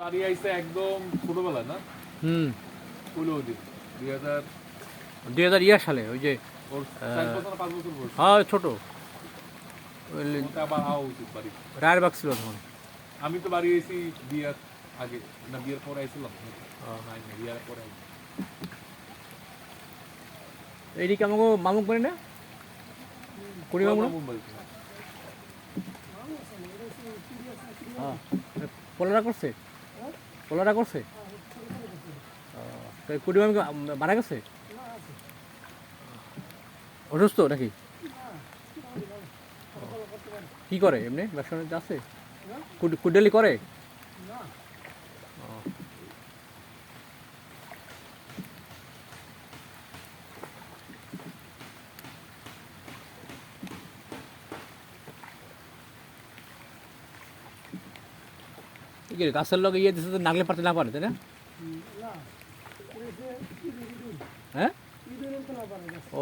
বাড়ি আইছে একদম ছোটবেলায় না? হুম। হলো ওদিন 2000 2000 সালে ওই যে ওর 4 বছর না 5 বছর বয়স। হ্যাঁ ছোট ওটা আবার আওয়া উচিত বাড়ি। রায়েরবাগ ছিল তখন। আমি তো বাড়ি আইছি বিয়ার আগে না বিয়ের পরে আইছিলাম নাই না বিয়ার পরে আইছি। এইদিকে আমাকে মামুক করে না কুড়ি মামু না? মুম্বাই হ্যাঁ পোলারা করছে পোলারা করছে কুড়ি মামু মারা গেছে অসুস্থ নাকি? কি করে এমনি ব্যবসা বাণিজ্য আছে? কুডেলি করে? কি রে গাছের লগে ইয়ে দিচ্ছে তো নাগলে পারতে না পারে তাই না? হ্যাঁ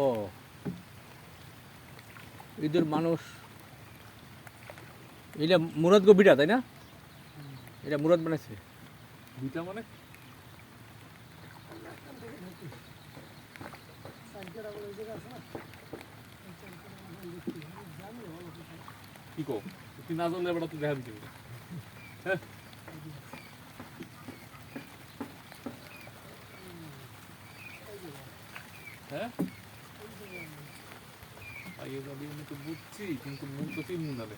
ও ঈদের মানুষ এটা মুরাদ গো বিটা তাই না? এটা মুরাদ বানাইছে দুইটা মানে কি কো তুই না জানলে এবার তো দেখা দিবি। হ্যাঁ হ্যাঁ আইয়ে যাবি আমি তো বুঝছি কিন্তু মন তো চিনি না রে।